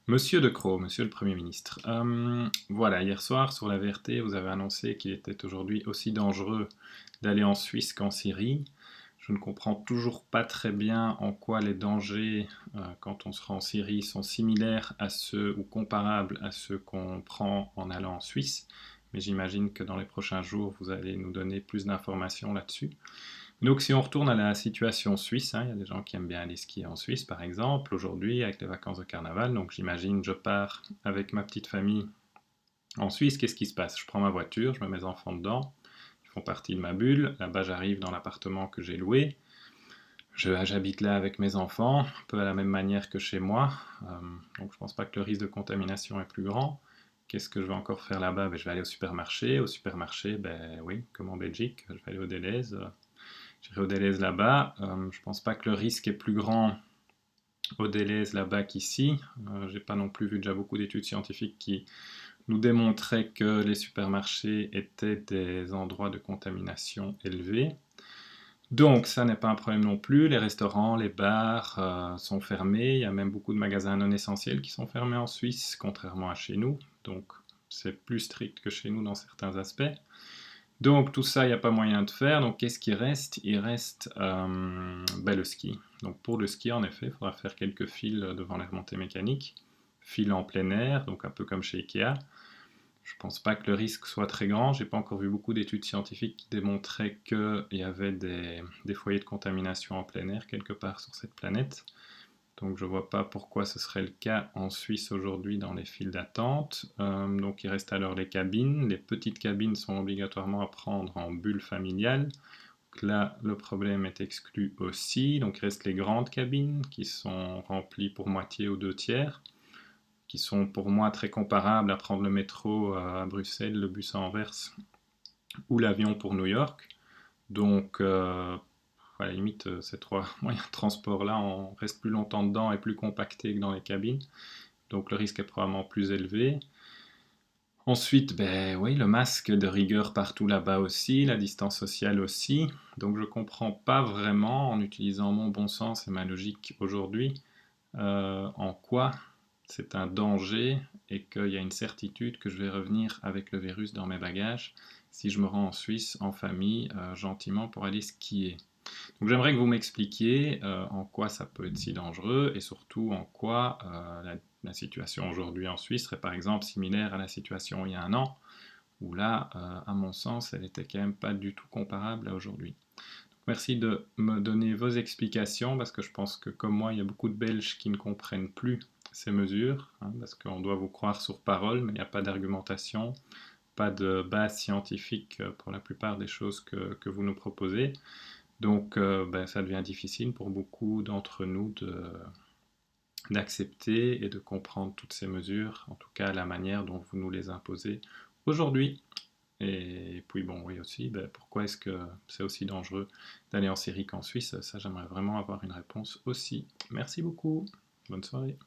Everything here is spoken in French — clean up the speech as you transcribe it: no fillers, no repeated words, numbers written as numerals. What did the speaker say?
Monsieur De Croo, Monsieur le Premier ministre. Voilà, hier soir sur la VRT, vous avez annoncé qu'il était aujourd'hui aussi dangereux d'aller en Suisse qu'en Syrie. Je ne comprends toujours pas très bien en quoi les dangers quand on sera en Syrie sont similaires à ceux ou comparables à ceux qu'on prend en allant en Suisse. Mais j'imagine que dans les prochains jours, vous allez nous donner plus d'informations là-dessus. Donc si on retourne à la situation suisse, hein, il y a des gens qui aiment bien aller skier en Suisse par exemple, aujourd'hui avec les vacances de carnaval, donc j'imagine je pars avec ma petite famille en Suisse, qu'est-ce qui se passe? Je prends ma voiture, je mets mes enfants dedans, ils font partie de ma bulle, là-bas j'arrive dans l'appartement que j'ai loué, j'habite là avec mes enfants, un peu à la même manière que chez moi, donc je pense pas que le risque de contamination est plus grand. Qu'est-ce que je vais encore faire là-bas? Ben, je vais aller au supermarché, ben oui, comme en Belgique, je vais aller au Delhaize, j'irai au Deleuze là-bas. Je pense pas que le risque est plus grand au Deleuze là-bas qu'ici. J'ai pas non plus vu déjà beaucoup d'études scientifiques qui nous démontraient que les supermarchés étaient des endroits de contamination élevés. Donc ça n'est pas un problème non plus. Les restaurants, les bars sont fermés. Il y a même beaucoup de magasins non essentiels qui sont fermés en Suisse, contrairement à chez nous. Donc c'est plus strict que chez nous dans certains aspects. Donc tout ça, il n'y a pas moyen de faire. Donc qu'est-ce qui reste? Il reste ben, le ski. Donc pour le ski, en effet, il faudra faire quelques fils devant les remontées mécaniques. Fils en plein air, donc un peu comme chez Ikea. Je ne pense pas que le risque soit très grand. J'ai pas encore vu beaucoup d'études scientifiques qui démontraient qu'il y avait des foyers de contamination en plein air quelque part sur cette planète. Donc je ne vois pas pourquoi ce serait le cas en Suisse aujourd'hui dans les files d'attente. Donc il reste alors les cabines. Les petites cabines sont obligatoirement à prendre en bulle familiale. Donc là, le problème est exclu aussi. Donc il reste les grandes cabines qui sont remplies pour moitié ou deux tiers, qui sont pour moi très comparables à prendre le métro à Bruxelles, le bus à Anvers ou l'avion pour New York. Donc à la limite, ces trois moyens de transport-là, on reste plus longtemps dedans et plus compacté que dans les cabines. Donc le risque est probablement plus élevé. Ensuite, ben oui, le masque de rigueur partout là-bas aussi, la distance sociale aussi. Donc je comprends pas vraiment, en utilisant mon bon sens et ma logique aujourd'hui, en quoi c'est un danger et qu'il y a une certitude que je vais revenir avec le virus dans mes bagages si je me rends en Suisse en famille, gentiment pour aller skier. Donc j'aimerais que vous m'expliquiez en quoi ça peut être si dangereux et surtout en quoi la situation aujourd'hui en Suisse serait par exemple similaire à la situation il y a un an, où là, à mon sens, elle était quand même pas du tout comparable à aujourd'hui. Merci de me donner vos explications parce que je pense que comme moi, il y a beaucoup de Belges qui ne comprennent plus ces mesures, hein, parce qu'on doit vous croire sur parole, mais il n'y a pas d'argumentation, pas de base scientifique pour la plupart des choses que vous nous proposez. Donc ben, ça devient difficile pour beaucoup d'entre nous d'accepter et de comprendre toutes ces mesures, en tout cas la manière dont vous nous les imposez aujourd'hui. Et puis bon, oui aussi, ben, pourquoi est-ce que c'est aussi dangereux d'aller en Syrie qu'en Suisse? Ça, j'aimerais vraiment avoir une réponse aussi. Merci beaucoup. Bonne soirée.